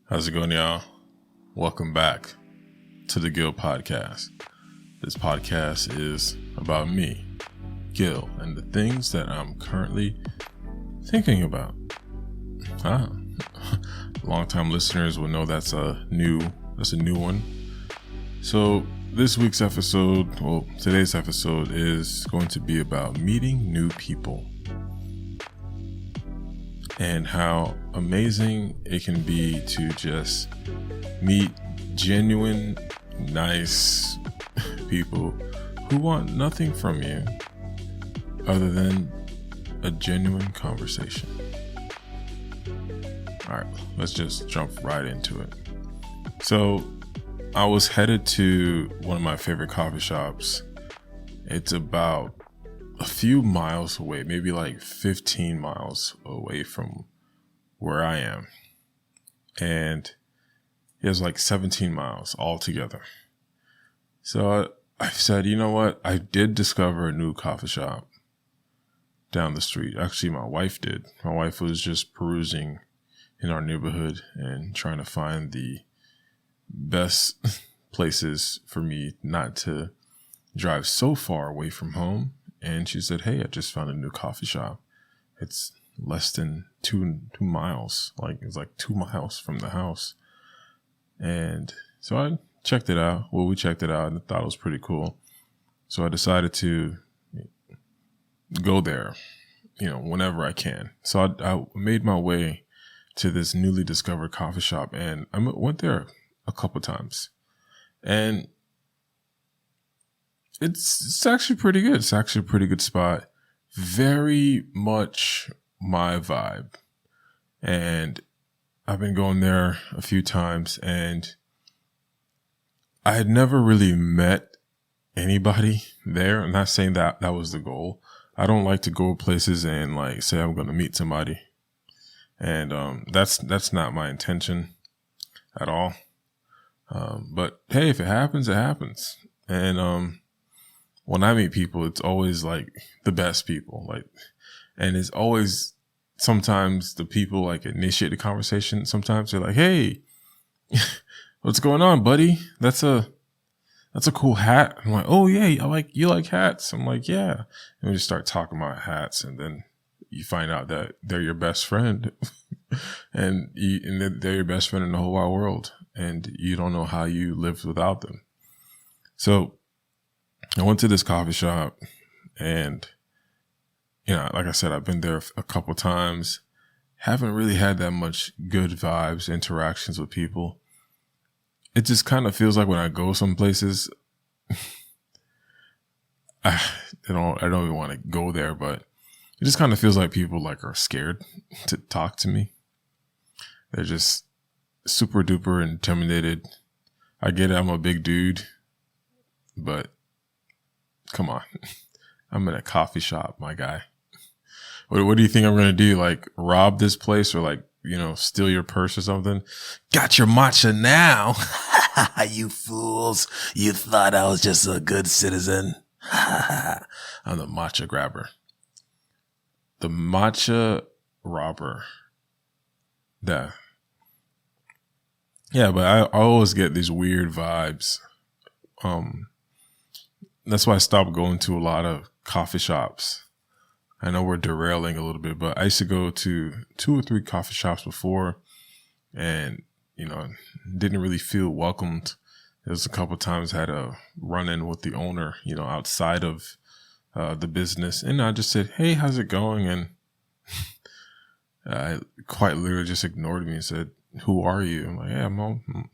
How's it going, y'all? Welcome back to the Gil Podcast. This podcast is about me, Gil, and the things that I'm currently thinking about. Longtime listeners will know that's a new one. So today's episode is going to be about meeting new people and how amazing it can be to just meet genuine, nice people who want nothing from you other than a genuine conversation. All right, let's just jump right into it. So I was headed to one of my favorite coffee shops. It's about a few miles away, maybe like 15 miles away from where I am. And it was like 17 miles altogether. So I said, you know what? I did discover a new coffee shop down the street. Actually, my wife did. My wife was just perusing in our neighborhood and trying to find the best places for me not to drive so far away from home. And she said, hey, I just found a new coffee shop. It's less than two miles. It's like 2 miles from the house. And so I checked it out. Well, we checked it out and thought it was pretty cool. So I decided to go there, whenever I can. So I made my way to this newly discovered coffee shop, and I went there a couple times. And it's actually pretty good. It's actually a pretty good spot. Very much my vibe. And I've been going there a few times, and I had never really met anybody there. I'm not saying that was the goal. I don't like to go places and say I'm going to meet somebody. And that's not my intention at all. But hey, if it happens, it happens. And when I meet people, it's always the best people. And it's always sometimes the people initiate the conversation. Sometimes they're like, hey, what's going on, buddy? That's a cool hat. I'm like, oh yeah, you like hats. I'm like, yeah. And we just start talking about hats, and then you find out that they're your best friend, and they're your best friend in the whole wide world, and you don't know how you lived without them. So I went to this coffee shop, and like I said, I've been there a couple times. Haven't really had that much good vibes, interactions with people. It just kind of feels like when I go some places, I don't even want to go there, but it just kind of feels like people are scared to talk to me. They're just super duper intimidated. I get it, I'm a big dude, but come on. I'm in a coffee shop, my guy. What do you think I'm going to do? Rob this place or steal your purse or something? Got your matcha now. You fools. You thought I was just a good citizen. I'm the matcha grabber. The matcha robber. Yeah, but I always get these weird vibes. That's why I stopped going to a lot of coffee shops. I know we're derailing a little bit, but I used to go to 2 or 3 coffee shops before, and, didn't really feel welcomed. There was a couple of times I had a run-in with the owner, outside of the business. And I just said, hey, how's it going? And I quite literally just ignored me and said, who are you? I'm like, yeah, I'm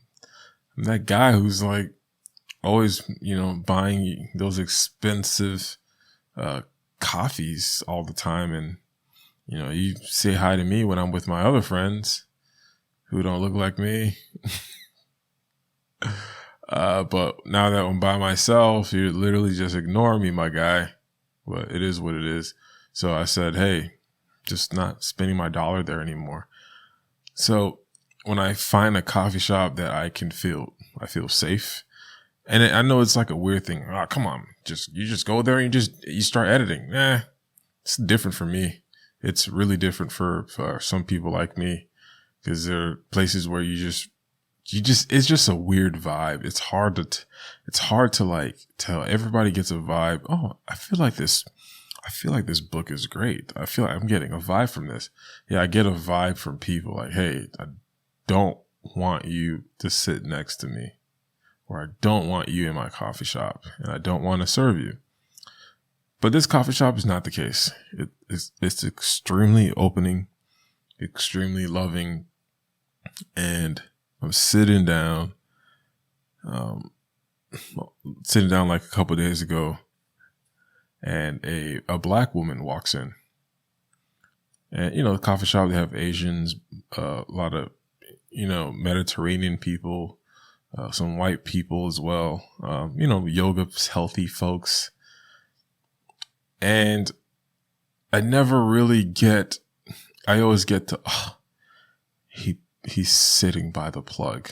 that guy who's always, buying those expensive coffees all the time. And, you say hi to me when I'm with my other friends who don't look like me. But now that I'm by myself, you literally just ignore me, my guy. But it is what it is. So I said, hey, just not spending my dollar there anymore. So when I find a coffee shop that I feel safe. And I know it's a weird thing. Oh, come on. You just go there and you start editing. It's different for me. It's really different for some people like me. because there are places where it's just a weird vibe. It's hard to like tell. Everybody gets a vibe. Oh, I feel like this book is great. I feel like I'm getting a vibe from this. Yeah, I get a vibe from people like, hey, I don't want you to sit next to me, or I don't want you in my coffee shop, and I don't want to serve you. But this coffee shop is not the case. It's extremely opening, extremely loving, and I'm sitting down like a couple of days ago, and a black woman walks in. And, the coffee shop, they have Asians, a lot of, Mediterranean people, some white people as well, yoga, healthy folks. And I always get to, he's sitting by the plug.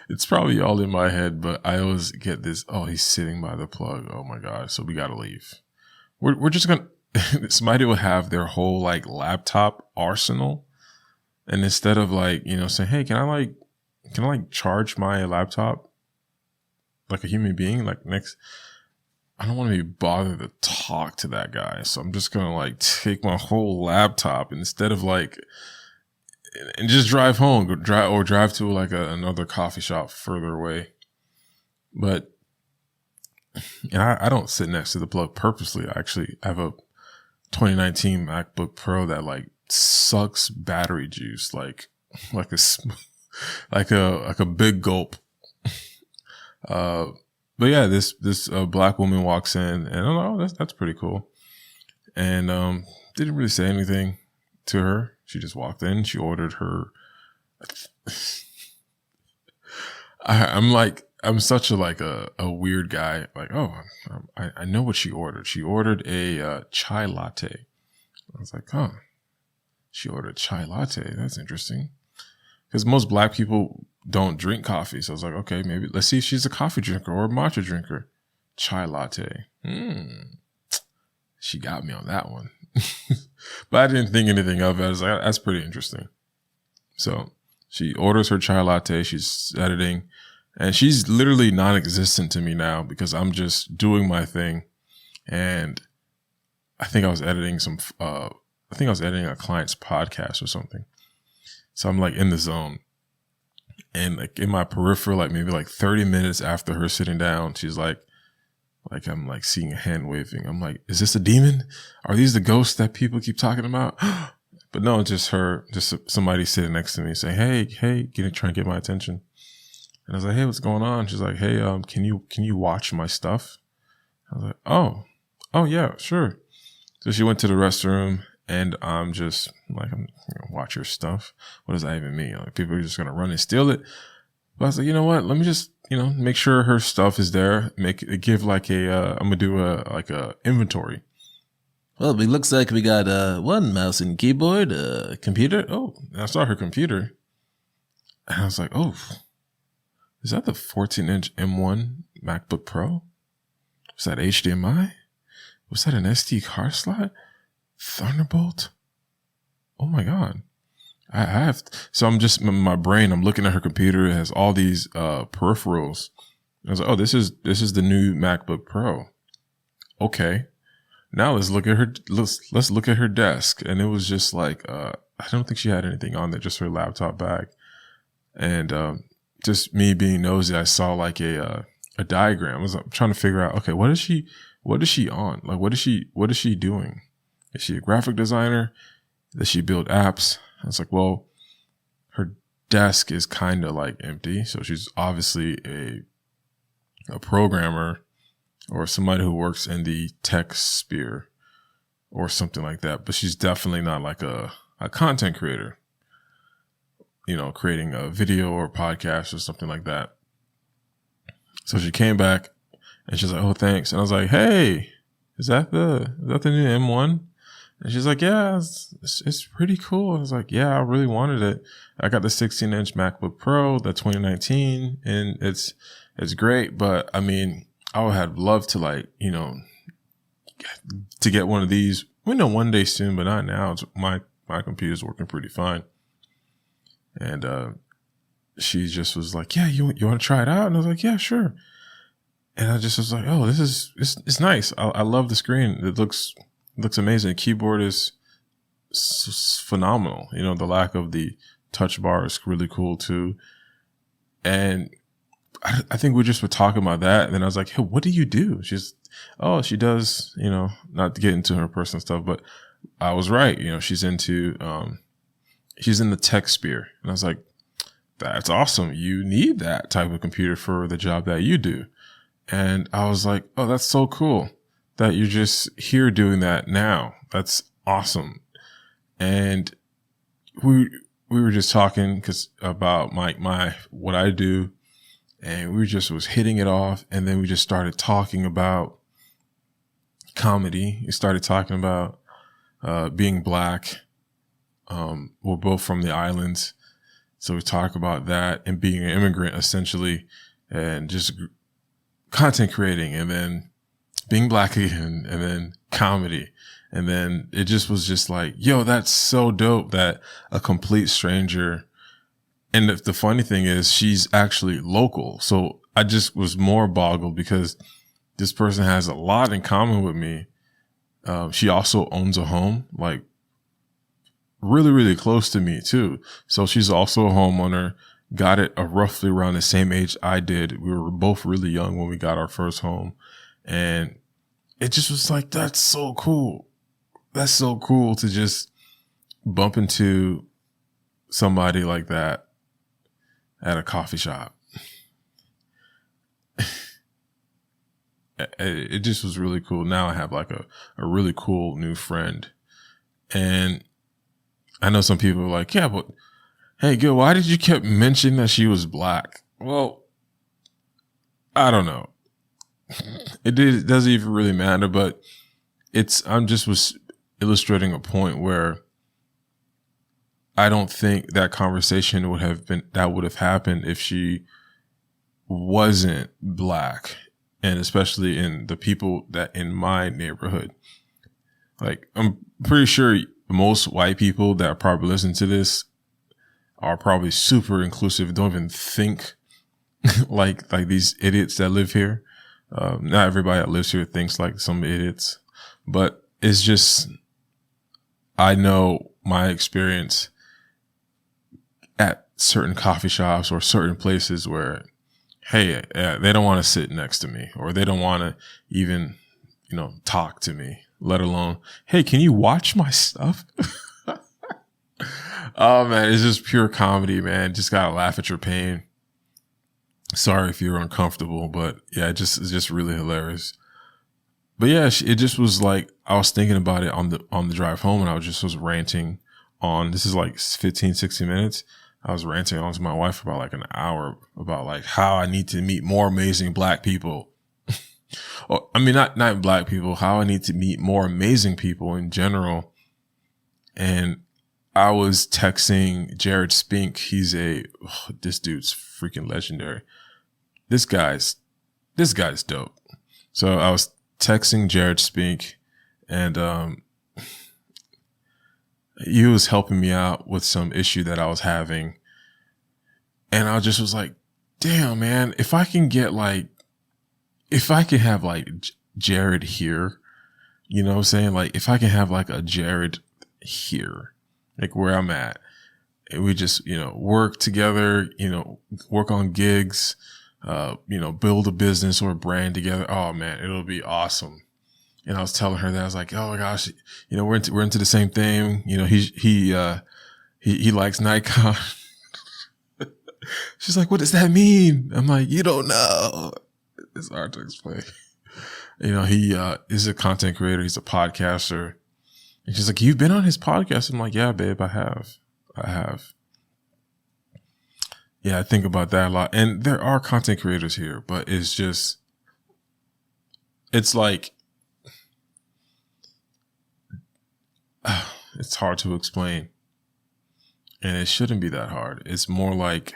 It's probably all in my head, but I always get this, he's sitting by the plug. Oh my God. So we got to leave. We're just going to, somebody will have their whole like laptop arsenal. And instead of like, saying, hey, can I charge my laptop like a human being? Like I don't want to be bothered to talk to that guy. So I'm just going to like take my whole laptop instead of like, and just drive home, drive to like another coffee shop further away. But I don't sit next to the plug purposely. I have a 2019 MacBook Pro that like sucks battery juice, like a big gulp. But yeah, this black woman walks in, and I'm like, that's pretty cool. And didn't really say anything to her. She just walked in. She ordered her. I'm such a weird guy. Like, I know what she ordered. She ordered a chai latte. I was like, she ordered chai latte. That's interesting. Because most black people don't drink coffee. So I was like, okay, maybe let's see if she's a coffee drinker or a matcha drinker. Chai latte. She got me on that one. But I didn't think anything of it. I was like, that's pretty interesting. So she orders her chai latte. She's editing. And she's literally non-existent to me now because I'm just doing my thing. And I think I was editing a client's podcast or something. So I'm like in the zone. And like in my peripheral, like maybe like 30 minutes after her sitting down, she's like I'm like seeing a hand waving. I'm like, is this a demon? Are these the ghosts that people keep talking about? But no, just somebody sitting next to me saying, hey, trying to get my attention. And I was like, hey, what's going on? She's like, hey, can you watch my stuff? I was like, oh yeah, sure. So she went to the restroom, and I'm just like, I'm gonna watch your stuff. What does that even mean? Like, people are just gonna run and steal it. But I was like, you know what? Let me just, make sure her stuff is there. Give like I'm gonna do a inventory. Well, it looks like we got one mouse and keyboard, computer. Oh, and I saw her computer, and I was like, oh, is that the 14-inch M1 MacBook Pro? Was that HDMI? Was that an SD card slot? Thunderbolt? Oh my God. I have, so I'm just, my brain, I'm looking at her computer. It has all these peripherals. I was like, oh, this is the new MacBook Pro. Okay. Now let's look at her desk. And it was just like, I don't think she had anything on there, just her laptop bag. And just me being nosy, I saw like a diagram. I was trying to figure out, okay, what is she on? Like, what is she doing? Is she a graphic designer? Does she build apps? I was like, well, her desk is kind of like empty. So she's obviously a programmer or somebody who works in the tech sphere or something like that. But she's definitely not like a content creator, creating a video or podcast or something like that. So she came back and she's like, oh, thanks. And I was like, hey, is that the new M1? And she's like, yeah, it's pretty cool. I was like, yeah, I really wanted it. I got the 16-inch MacBook Pro, the 2019, and it's great. But I mean, I would have loved to to get one of these. We know one day soon, but not now. It's my computer's working pretty fine. And she just was like, yeah, you want to try it out? And I was like, yeah, sure. And I just was like, oh, it's nice. I love the screen. It looks amazing. The keyboard is phenomenal. You know, the lack of the touch bar is really cool too. And I think we just were talking about that. And then I was like, hey, what do you do? She does, you know, not to get into her personal stuff, but I was right. You know, she's in the tech sphere. And I was like, that's awesome. You need that type of computer for the job that you do. And I was like, oh, that's so cool that you're just here doing that now. That's awesome. And we were just talking about my what I do, and we just was hitting it off. And then we just started talking about comedy. We started talking about being Black. We're both from the islands, so we talk about that and being an immigrant essentially, and just content creating, and then being Black again, and then comedy. And then it just was just like, yo, that's so dope that a complete stranger. And the funny thing is she's actually local. So I just was more boggled because this person has a lot in common with me. She also owns a home, like really, really close to me too. So she's also a homeowner, got it roughly around the same age I did. We were both really young when we got our first home. And it just was like, that's so cool. That's so cool to just bump into somebody like that at a coffee shop. It just was really cool. Now I have like a really cool new friend. And I know some people are like, yeah, but hey, Gil, why did you keep mentioning that she was Black? Well, I don't know. It doesn't even really matter, but I'm just was illustrating a point where I don't think that conversation would have happened if she wasn't Black, and especially in the people that in my neighborhood. Like, I'm pretty sure most white people that probably listen to this are probably super inclusive, don't even think like these idiots that live here. Not everybody that lives here thinks like some idiots, but it's just, I know my experience at certain coffee shops or certain places where, hey, they don't want to sit next to me, or they don't want to even, talk to me, let alone, hey, can you watch my stuff? Oh man, it's just pure comedy, man. Just gotta laugh at your pain. Sorry if you're uncomfortable, but yeah, it's just really hilarious. But yeah, it just was like, I was thinking about it on the drive home, and I was ranting on, this is like 15, 16 minutes. I was ranting on to my wife for about like an hour about like how I need to meet more amazing Black people. Or, I mean, not Black people, how I need to meet more amazing people in general. And I was texting Jared Spink. This dude's freaking legendary. This guy's dope. So I was texting Jared Spink, and he was helping me out with some issue that I was having. And I just was like, damn, man, if I can have like Jared here, you know what I'm saying? Like, if I can have like a Jared here, like where I'm at, and we just, work together, work on gigs, build a business or a brand together. Oh man, it'll be awesome. And I was telling her that, I was like, oh my gosh, we're into the same thing. He likes Nikon. She's like, what does that mean? I'm like, you don't know. It's hard to explain. He is a content creator. He's a podcaster. And she's like, you've been on his podcast? I'm like, yeah, babe, I have. Yeah, I think about that a lot. And there are content creators here, but it's like, it's hard to explain. And it shouldn't be that hard. It's more like,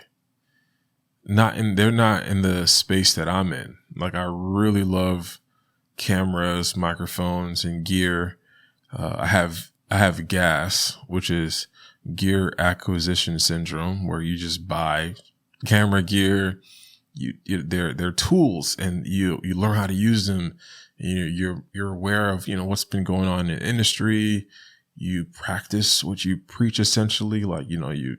they're not in the space that I'm in. Like, I really love cameras, microphones, and gear. I have I have GAS, which is gear acquisition syndrome, where you just buy camera gear, they're tools, and you learn how to use them. You're aware of, what's been going on in the industry. You practice what you preach, essentially. Like, you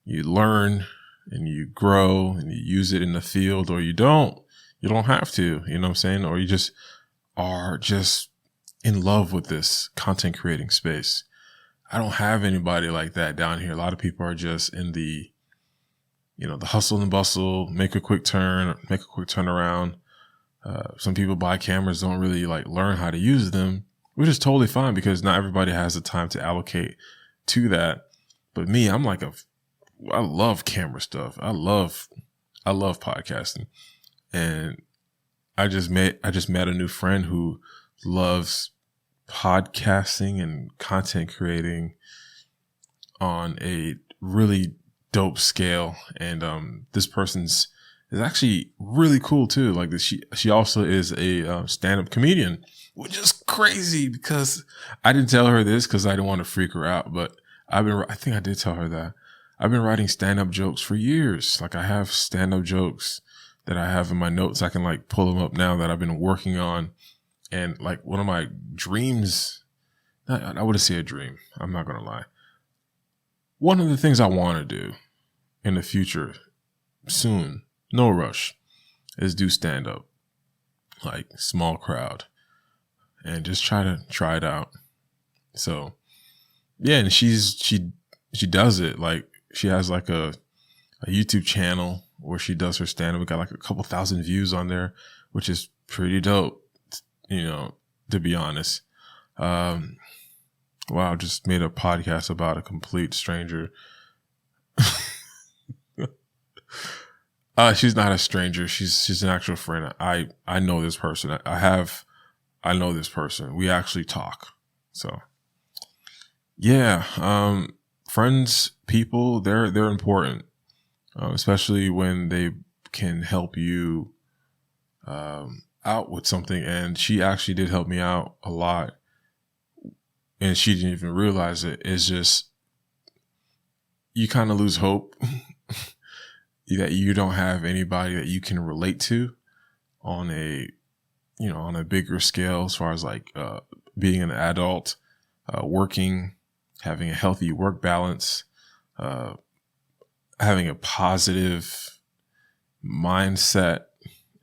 learn and you grow and you use it in the field, or you don't have to, you know what I'm saying? Or you just are just in love with this content creating space. I don't have anybody like that down here. A lot of people are just in the, the hustle and bustle, make a quick turnaround. Some people buy cameras, don't really learn how to use them, which is totally fine because not everybody has the time to allocate to that. But me, I'm I love camera stuff. I love podcasting. And I just met a new friend who loves podcasting and content creating on a really dope scale. And this person's is actually really cool too. Like she also is a stand-up comedian, which is crazy because I didn't tell her this because I didn't want to freak her out. But I think I did tell her that I've been writing stand-up jokes for years. Like I have stand-up jokes that I have in my notes. I can pull them up now that I've been working on. And one of my dreams, I wouldn't say a dream. I'm not going to lie. One of the things I want to do in the future, soon, no rush, is do stand-up, small crowd, and just try it out. So yeah, and she does it. She has a YouTube channel where she does her stand-up. We got a couple thousand views on there, which is pretty dope, to be honest. Wow, just made a podcast about a complete stranger. She's not a stranger. She's an actual friend. I know this person. I know this person. We actually talk. So yeah, friends, people, they're important, especially when they can help you out with something. And she actually did help me out a lot, and she didn't even realize it. It's just you kind of lose hope that you don't have anybody that you can relate to on a bigger scale, as far as being an adult, working, having a healthy work balance, having a positive mindset,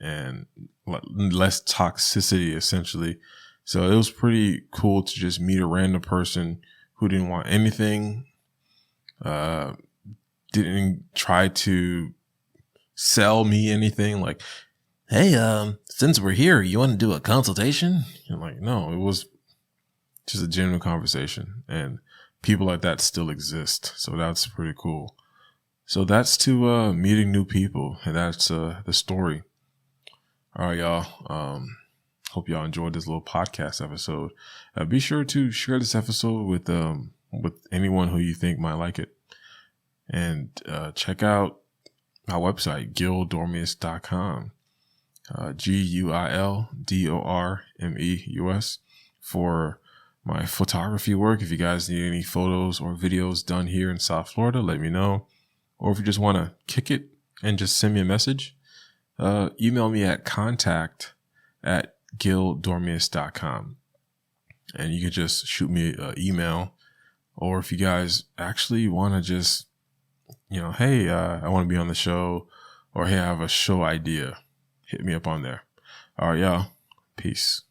and less toxicity, essentially. So it was pretty cool to just meet a random person who didn't want anything, didn't try to sell me anything. Hey, since we're here, you want to do a consultation? I'm no, it was just a genuine conversation, and people like that still exist. So that's pretty cool. So that's to meeting new people, and that's the story. All right, y'all. Hope y'all enjoyed this little podcast episode. Be sure to share this episode with anyone who you think might like it, and check out my website, gildormius.com. GUILDORMEUS for my photography work. If you guys need any photos or videos done here in South Florida, let me know. Or if you just want to kick it and just send me a message, email me at contact@gildormius.com, and you can just shoot me an email. Or if you guys actually want to just, hey, I want to be on the show, or hey, I have a show idea, hit me up on there. All right, y'all. Peace.